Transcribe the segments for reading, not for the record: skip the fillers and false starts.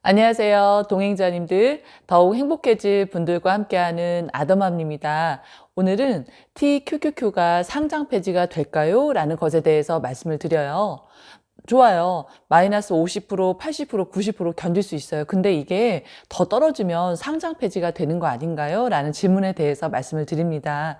안녕하세요. 동행자님들, 더욱 행복해질 분들과 함께하는 아더맘입니다. 오늘은 TQQQ가 상장 폐지가 될까요? 라는 것에 대해서 말씀을 드려요. 좋아요. 마이너스 50%, 80%, 90% 견딜 수 있어요. 근데 이게 더 떨어지면 상장 폐지가 되는 거 아닌가요? 라는 질문에 대해서 말씀을 드립니다.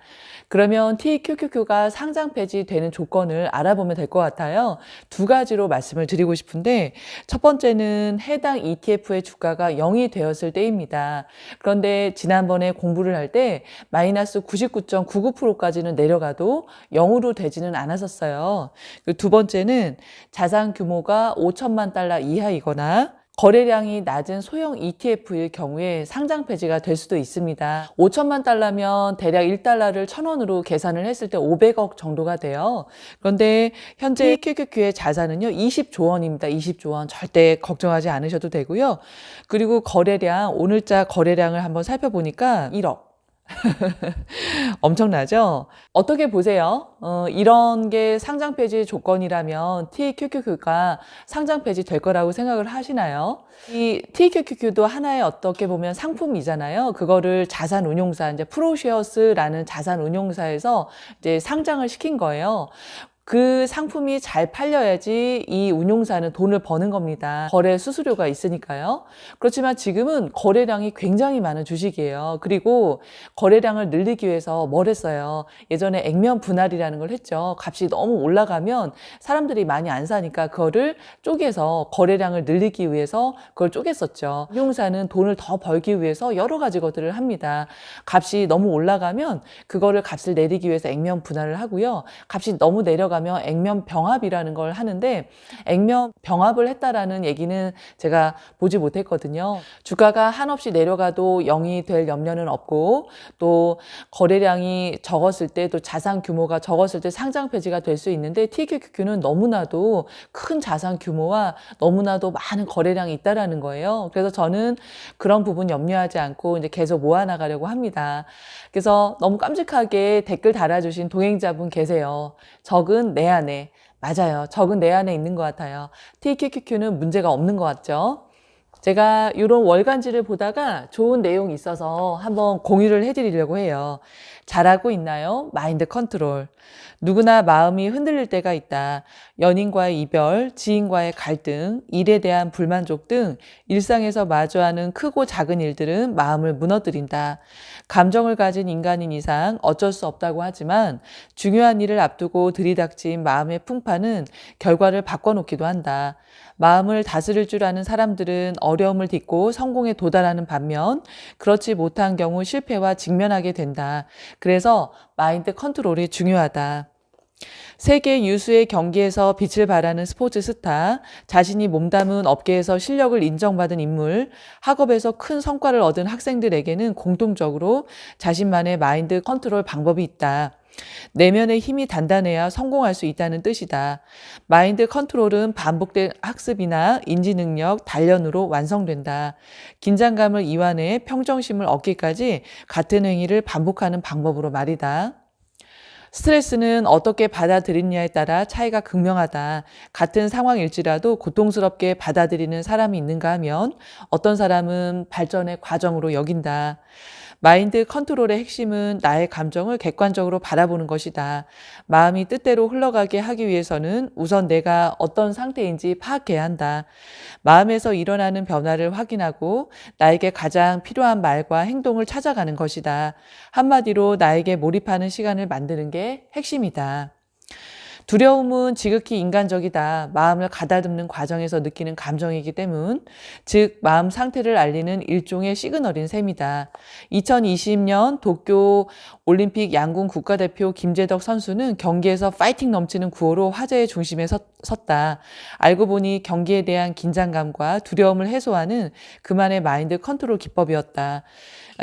그러면 TQQQ가 상장 폐지되는 조건을 알아보면 될 것 같아요. 두 가지로 말씀을 드리고 싶은데 첫 번째는 해당 ETF의 주가가 0이 되었을 때입니다. 그런데 지난번에 공부를 할 때 마이너스 99.99%까지는 내려가도 0으로 되지는 않았었어요. 두 번째는 자산 규모가 5천만 달러 이하이거나 거래량이 낮은 소형 ETF일 경우에 상장 폐지가 될 수도 있습니다. 5천만 달러면 대략 1달러를 1,000원으로 계산을 했을 때 500억 정도가 돼요. 그런데 현재 QQQ의 자산은요, 20조 원입니다. 20조 원. 절대 걱정하지 않으셔도 되고요. 그리고 거래량, 오늘자 거래량을 한번 살펴보니까 1억. 엄청나죠? 어떻게 보세요? 이런 게 상장 폐지 조건이라면 TQQQ가 상장 폐지 될 거라고 생각을 하시나요? 이 TQQQ도 하나의 어떻게 보면 상품이잖아요. 그거를 자산 운용사, 이제 프로쉐어스라는 자산 운용사에서 이제 상장을 시킨 거예요. 그 상품이 잘 팔려야지 이 운용사는 돈을 버는 겁니다. 거래 수수료가 있으니까요. 그렇지만 지금은 거래량이 굉장히 많은 주식이에요. 그리고 거래량을 늘리기 위해서 뭘 했어요? 예전에 액면 분할이라는 걸 했죠. 값이 너무 올라가면 사람들이 많이 안 사니까 그거를 쪼개서 거래량을 늘리기 위해서 그걸 쪼갰었죠. 운용사는 돈을 더 벌기 위해서 여러 가지 것들을 합니다. 값이 너무 올라가면 그거를 값을 내리기 위해서 액면 분할을 하고요. 값이 너무 내려가면 액면 병합이라는 걸 하는데 액면 병합을 했다라는 얘기는 제가 보지 못했거든요. 주가가 한없이 내려가도 0이 될 염려는 없고 또 거래량이 적었을 때 또 자산 규모가 적었을 때 상장 폐지가 될 수 있는데 TQQQ는 너무나도 큰 자산 규모와 너무나도 많은 거래량이 있다라는 거예요. 그래서 저는 그런 부분 염려하지 않고 이제 계속 모아나가려고 합니다. 그래서 너무 깜찍하게 댓글 달아주신 동행자분 계세요. 적은 내 안에. 맞아요. 적은 내 안에 있는 것 같아요. TQQQ는 문제가 없는 것 같죠? 제가 이런 월간지를 보다가 좋은 내용이 있어서 한번 공유를 해드리려고 해요. 잘하고 있나요? 마인드 컨트롤. 누구나 마음이 흔들릴 때가 있다. 연인과의 이별, 지인과의 갈등, 일에 대한 불만족 등 일상에서 마주하는 크고 작은 일들은 마음을 무너뜨린다. 감정을 가진 인간인 이상 어쩔 수 없다고 하지만 중요한 일을 앞두고 들이닥친 마음의 풍파는 결과를 바꿔놓기도 한다. 마음을 다스릴 줄 아는 사람들은 어려움을 딛고 성공에 도달하는 반면 그렇지 못한 경우 실패와 직면하게 된다. 그래서 마인드 컨트롤이 중요하다. 세계 유수의 경기에서 빛을 발하는 스포츠 스타, 자신이 몸담은 업계에서 실력을 인정받은 인물, 학업에서 큰 성과를 얻은 학생들에게는 공통적으로 자신만의 마인드 컨트롤 방법이 있다. 내면의 힘이 단단해야 성공할 수 있다는 뜻이다. 마인드 컨트롤은 반복된 학습이나 인지 능력, 단련으로 완성된다. 긴장감을 이완해 평정심을 얻기까지 같은 행위를 반복하는 방법으로 말이다. 스트레스는 어떻게 받아들이느냐에 따라 차이가 극명하다. 같은 상황일지라도 고통스럽게 받아들이는 사람이 있는가 하면 어떤 사람은 발전의 과정으로 여긴다. 마인드 컨트롤의 핵심은 나의 감정을 객관적으로 바라보는 것이다. 마음이 뜻대로 흘러가게 하기 위해서는 우선 내가 어떤 상태인지 파악해야 한다. 마음에서 일어나는 변화를 확인하고 나에게 가장 필요한 말과 행동을 찾아가는 것이다. 한마디로 나에게 몰입하는 시간을 만드는 게 핵심이다. 두려움은 지극히 인간적이다. 마음을 가다듬는 과정에서 느끼는 감정이기 때문, 즉 마음 상태를 알리는 일종의 시그널인 셈이다. 2020년 도쿄 올림픽 양궁 국가대표 김재덕 선수는 경기에서 파이팅 넘치는 구호로 화제의 중심에 섰다. 알고 보니 경기에 대한 긴장감과 두려움을 해소하는 그만의 마인드 컨트롤 기법이었다.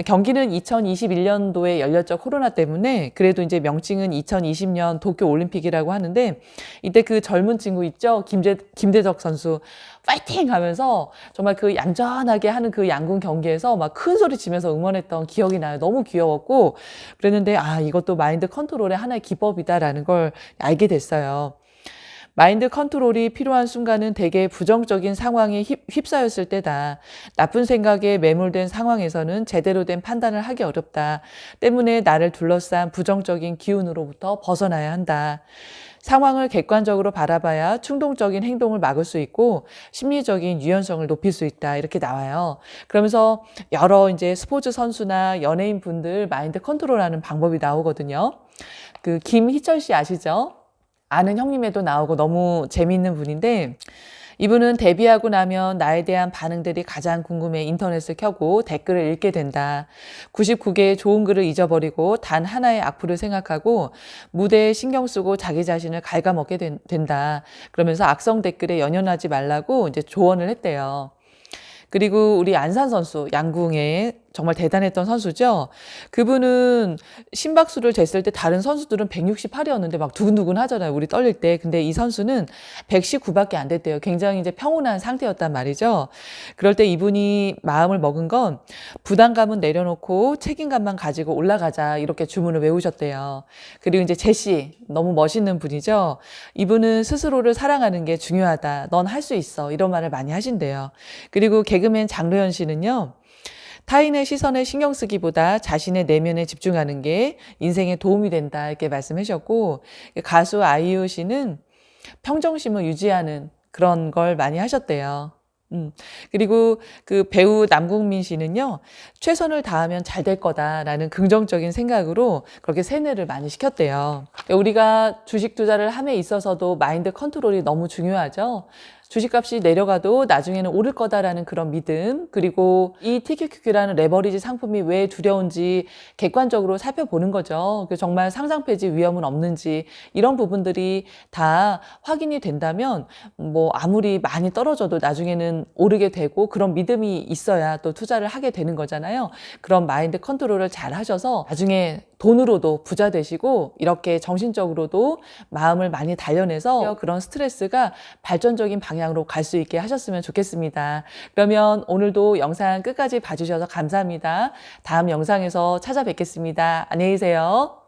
경기는 2021년도에 열렸죠. 코로나 때문에. 그래도 이제 명칭은 2020년 도쿄 올림픽이라고 하는데 이때 그 젊은 친구 있죠? 김대적 선수 파이팅 하면서 정말 그 얌전하게 하는 그 양궁 경기에서 막 큰 소리 치면서 응원했던 기억이 나요. 너무 귀여웠고 그랬는데 이것도 마인드 컨트롤의 하나의 기법이다라는 걸 알게 됐어요. 마인드 컨트롤이 필요한 순간은 대개 부정적인 상황에 휩싸였을 때다. 나쁜 생각에 매몰된 상황에서는 제대로 된 판단을 하기 어렵다. 때문에 나를 둘러싼 부정적인 기운으로부터 벗어나야 한다. 상황을 객관적으로 바라봐야 충동적인 행동을 막을 수 있고 심리적인 유연성을 높일 수 있다. 이렇게 나와요. 그러면서 여러 이제 스포츠 선수나 연예인 분들 마인드 컨트롤하는 방법이 나오거든요. 그 김희철 씨 아시죠? 아는 형님에도 나오고 너무 재미있는 분인데 이분은 데뷔하고 나면 나에 대한 반응들이 가장 궁금해 인터넷을 켜고 댓글을 읽게 된다. 99개의 좋은 글을 잊어버리고 단 하나의 악플을 생각하고 무대에 신경 쓰고 자기 자신을 갉아먹게 된다. 그러면서 악성 댓글에 연연하지 말라고 이제 조언을 했대요. 그리고 우리 안산 선수, 양궁의 정말 대단했던 선수죠. 그분은 심박수를 쟀을 때 다른 선수들은 168이었는데 막 두근두근 하잖아요. 우리 떨릴 때. 근데 이 선수는 119밖에 안 됐대요. 굉장히 이제 평온한 상태였단 말이죠. 그럴 때 이분이 마음을 먹은 건 부담감은 내려놓고 책임감만 가지고 올라가자 이렇게 주문을 외우셨대요. 그리고 이제 제시, 너무 멋있는 분이죠. 이분은 스스로를 사랑하는 게 중요하다. 넌 할 수 있어. 이런 말을 많이 하신대요. 그리고 개그맨 장도연 씨는요. 타인의 시선에 신경 쓰기보다 자신의 내면에 집중하는 게 인생에 도움이 된다 이렇게 말씀하셨고 가수 아이유 씨는 평정심을 유지하는 그런 걸 많이 하셨대요. 그리고 그 배우 남궁민 씨는요, 최선을 다하면 잘 될 거다라는 긍정적인 생각으로 그렇게 세뇌를 많이 시켰대요. 우리가 주식 투자를 함에 있어서도 마인드 컨트롤이 너무 중요하죠. 주식값이 내려가도 나중에는 오를 거다라는 그런 믿음, 그리고 이 TQQQ라는 레버리지 상품이 왜 두려운지 객관적으로 살펴보는 거죠. 정말 상장 폐지 위험은 없는지 이런 부분들이 다 확인이 된다면 뭐 아무리 많이 떨어져도 나중에는 오르게 되고 그런 믿음이 있어야 또 투자를 하게 되는 거잖아요. 그런 마인드 컨트롤을 잘 하셔서 나중에 돈으로도 부자 되시고 이렇게 정신적으로도 마음을 많이 단련해서 그런 스트레스가 발전적인 방향으로 갈 수 있게 하셨으면 좋겠습니다. 그러면 오늘도 영상 끝까지 봐주셔서 감사합니다. 다음 영상에서 찾아뵙겠습니다. 안녕히 계세요.